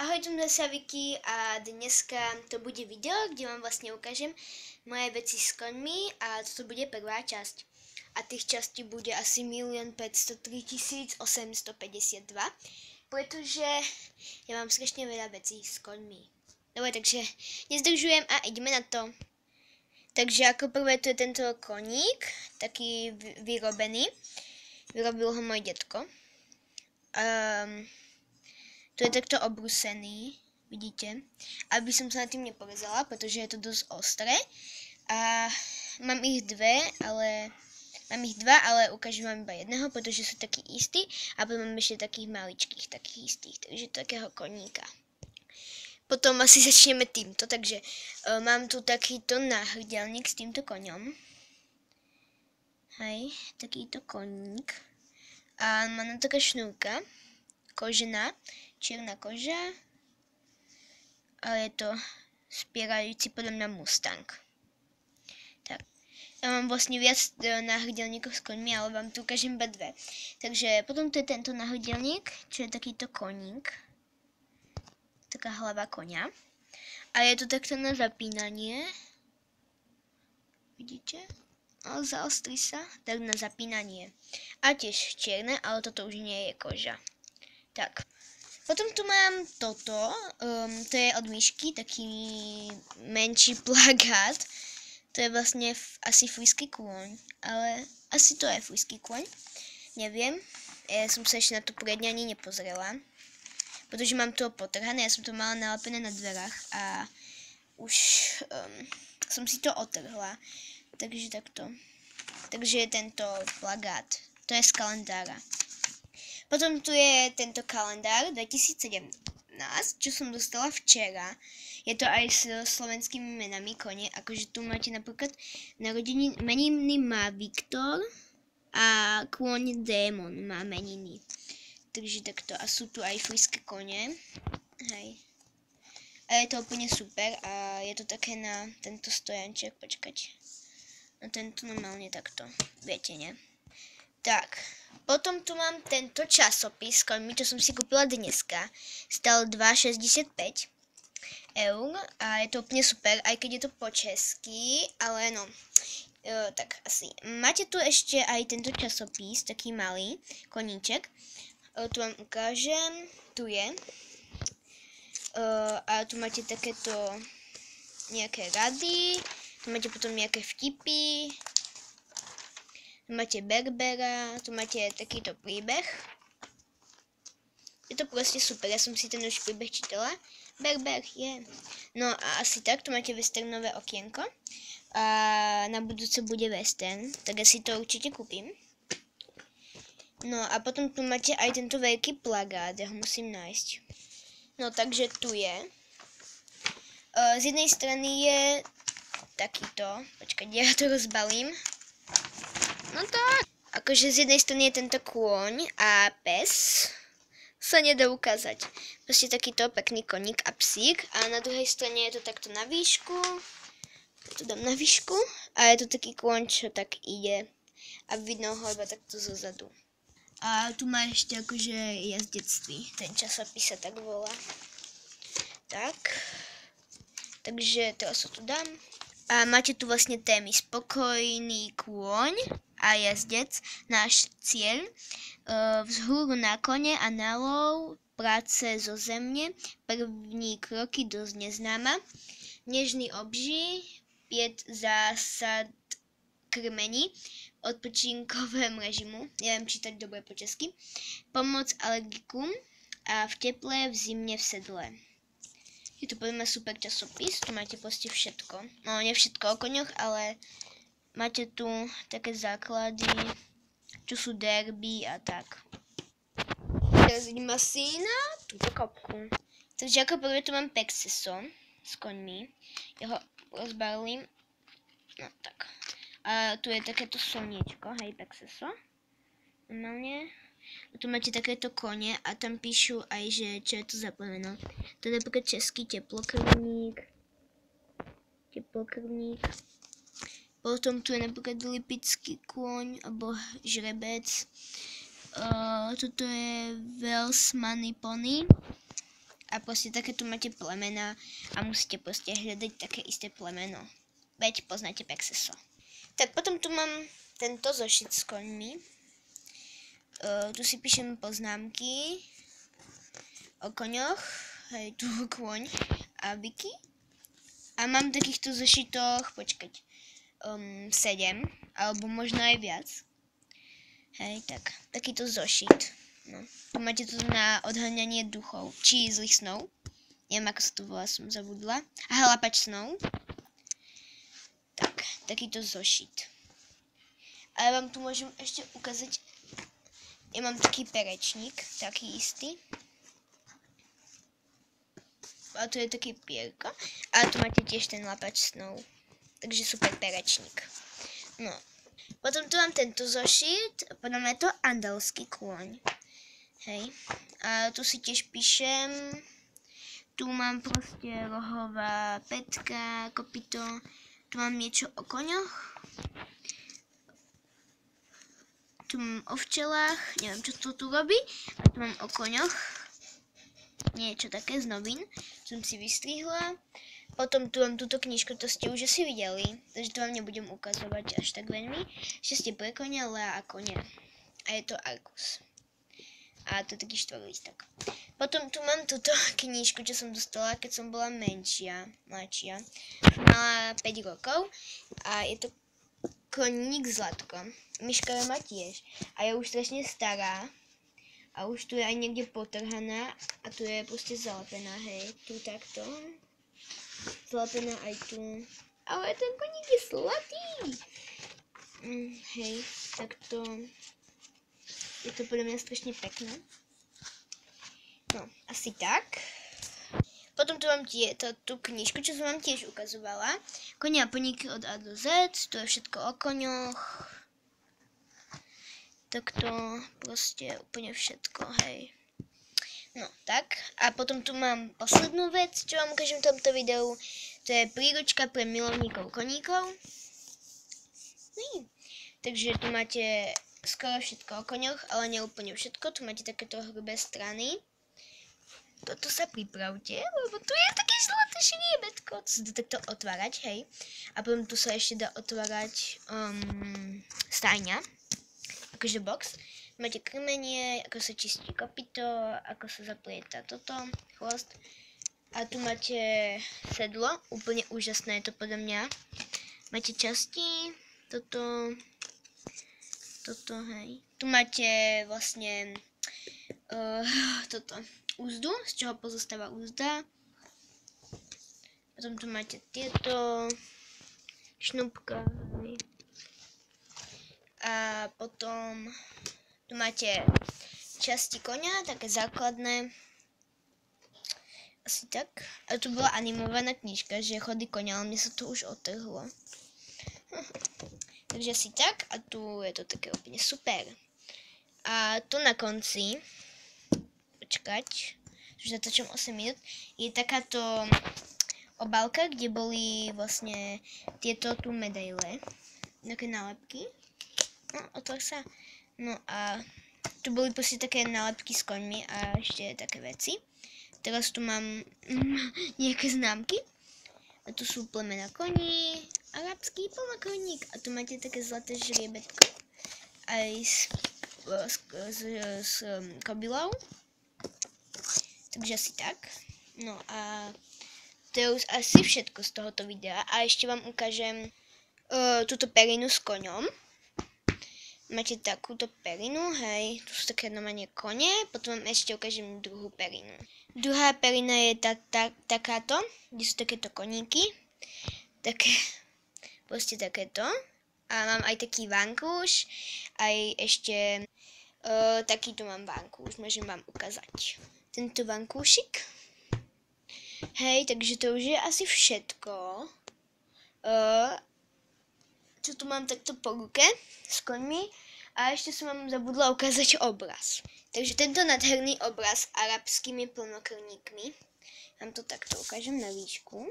Ahoj, tu sa Vicky a dneska to bude video, kde vám vlastne ukážem moje veci s koňmi a toto bude prvá časť. A tých častí bude asi 1 503 852, pretože ja mám strašne veľa vecí s koňmi. Dobre, takže nezdržujem a ideme na to. Takže ako prvé tu je tento koník, taký vyrobený. Vyrobil ho môj detko. Tu je takto obrúsený, vidíte, aby som sa na tým neporezala, pretože je to dosť ostré. A mám ich dva, ale ukážem vám iba jedného, pretože sú takí istí. A potom mám ešte takých maličkých, takých istých, takže takého koníka. Potom asi začneme týmto, takže mám tu takýto náhrdelník s týmto koňom. Hej, takýto koník. A má na taká šnúrka, kožená, čierna koža a je to spierajúci podľa mňa Mustang. Tak, ja mám vlastne viac náhrdelníkov s koňmi, ale vám tu ukážem iba dve. Takže potom tu je tento náhrdelník, čo je takýto koník, taká hlava koňa. A je to takto na zapínanie, vidíte? Ale zaostrí sa, tak na zapínanie. A tiež čierne, ale toto už nie je koža. Tak, potom tu mám toto, to je od myšky, taký menší plagát. To je vlastne asi frísky kôň, ale asi to je frísky kôň, neviem. Ja som sa ešte na to poriadne ani nepozrela, pretože mám to potrhané, ja som to mala nalepené na dverách a už som si to otrhla, takže takto. Takže je tento plagát, to je z kalendára. Potom tu je tento kalendár 2017, čo som dostala včera. Je to aj s slovenskými menami kone, akože tu máte napríklad meniny má Viktor a kôň Démon má meniny. Takže takto. A sú tu aj fríske kone. Hej. A je to úplne super a je to také na tento stojanček, počkať. Na tento normálne takto, viete, ne? Tak, potom tu mám tento časopis s koňmi, čo som si kúpila dneska. Stal 2,65 eur a je to úplne super, aj keď je to po česky, ale no, tak asi. Máte tu ešte aj tento časopis, taký malý koníček. Tu vám ukážem, tu je. A tu máte takéto nejaké rady, tu máte potom nejaké vtipy. Tu máte Berbera, tu máte takýto príbeh. Je to proste super, ja som si ten už príbeh čítala. Berber je. No a asi tak, tu máte westernové okienko. A na budúce bude western, tak ja si to určite kúpim. No a potom tu máte aj tento veľký plagát, ja ho musím nájsť. No takže tu je. Z jednej strany je takýto, počkaj, ja to rozbalím. No tak, akože z jednej strany je tento kôň a pes, sa nedá ukázať. Proste takýto pekný koník a psík a na druhej strane je to takto na výšku. Ja to dám na výšku a je to taký kôň, čo tak ide a vidno ho iba takto zozadu. A tu má ešte akože jazdectví, ten časopis sa tak volá. Tak, takže teraz ho tu dám. A máte tu vlastne témy spokojný kôň a jazdec, náš cieľ, vzhúru na kone a na lov, práce zo zemne, první kroky dosť neznáma, nežný obží, 5 zásad krmení, odpočinkovém režimu, neviem čítať dobre po česky, pomoc alergikum a v teple, v zimne, v sedle. Je to podľa mňa super časopis, tu máte proste všetko. No, nie všetko o koňoch, ale máte tu také základy, čo sú derby a tak. Teraz idem asi na túto kopku. Takže ako prvé tu mám Pexeso s koňmi. Ja ho rozbalím. No tak. A tu je takéto slniečko, hej, Pexeso. Normálne. A tu máte takéto kone a tam píšu aj, že čo je to za plemeno. To je napríklad český teplokrvník. Potom tu je napríklad lipický kôň alebo žrebec. Toto je Wels Money Pony. a proste takéto máte plemena a musíte proste hľadať také isté plemeno. Veď poznáte Pexeso. Tak potom tu mám tento zošit s koňmi. Tu si píšem poznámky o koňoch. Hej, tu kôň a Vicky. A mám takýchto zošitoch, počkať, 7, alebo možno aj viac. Hej, tak, takýto zošit. No, tu máte tu na odháňanie duchov, či zlých snov. Neviem, ako sa to volá, som zabudla. A halapač snov. Tak, takýto zošit. Ale vám tu môžem ešte ukázať, ja mám taký perečník, taký istý. A tu je taký pierko. A tu máte tiež ten lapač snov. Takže super perečník. No. Potom tu mám tento zošit. Potom je to andalský kôň. Hej. A tu si tiež píšem. Tu mám proste rohová pätka, kopito. Tu mám niečo o koňoch. Tu mám o včelách. Neviem, čo to tu robí. A tu mám o koňoch. Niečo také z novín. Som si vystrihla. Potom tu mám túto knižku, to ste už asi videli. Takže to vám nebudem ukazovať až tak veľmi. Šťastie pre konia, Lea a kone. A je to Arkus. A to je taký štvorlistok. Potom tu mám túto knižku, čo som dostala, keď som bola mladšia. Mala 5 rokov. A je to Koník Zlatko. Miška má tiež. A je už strašne stará. A už tu je aj niekde potrhaná. A tu je proste zalepená, hej. Tu takto. Zalepená aj tu. Ale ten koník je zlatý. Hej, takto. Je to podľa mňa strašne pekné. No, asi tak. Potom tu mám tú knižku, čo som vám tiež ukazovala. Konia a poníky od A do Z. Tu je všetko o koňoch. Takto proste úplne všetko, hej. No, tak. A potom tu mám poslednú vec, čo vám ukážem v tomto videu. To je príručka pre milovníkov koníkov. Takže tu máte skoro všetko o koňoch, ale nie úplne všetko. Tu máte takéto hrubé strany. Toto sa pripravte, lebo tu je také zlaté šriebetko. To sa dá takto otvárať, hej. A potom tu sa ešte dá otvárať stajňa. Akože box. Máte krmenie, ako sa čistí kopyto, ako sa zaplieta toto, chvost. A tu máte sedlo, úplne úžasné je to podľa mňa. Máte časti, toto, hej. Tu máte vlastne toto, úzdu, z čoho pozostáva úzda. Potom tu máte tieto, šnúbka, hej. A potom tu máte časti konia, také základné. Asi tak. A tu bola animovaná knižka, že chody konia, ale mne sa to už otrhlo. Takže asi tak. A tu je to také úplne super. A tu na konci, počkať, už natáčam 8 minút, je takáto obálka, kde boli vlastne tieto tu medaile. Také nálepky. No, otvor sa. No a tu boli proste také nálepky s koňmi a ešte také veci. Teraz tu mám nejaké známky. A tu sú plemena koní, arabský plnokoník. A tu máte také zlaté žriebetko. Aj s kobylou. Takže asi tak. No a to je už asi všetko z tohoto videa. A ešte vám ukážem túto perinu s koňom. Máte takúto perinu, hej, tu sú také normálne kone, potom vám ešte ukážem druhú perinu. Druhá perina je takáto, kde sú takéto koníky, proste takéto. A mám aj taký vankúš, aj ešte takýto mám vankúš, môžem vám ukázať. Tento vankúšik. Hej, takže to už je asi všetko. Čo tu mám takto po ruke s koňmi a ešte som vám zabudla ukázať obraz. Takže tento nádherný obraz s arabskými plnokrvníkmi, vám to takto ukážem na výšku.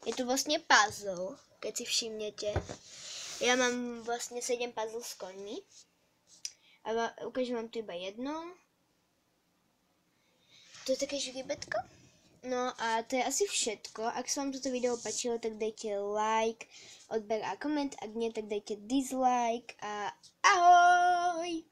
Je tu vlastne puzzle, keď si všimnete. Ja mám vlastne 7 puzzle s koňmi a ukážem vám tu iba jedno. To je také žlíbetko. No a to je asi všetko. Ak sa vám toto video páčilo, tak dajte like, odber a koment. Ak nie, tak dajte dislike a ahoj!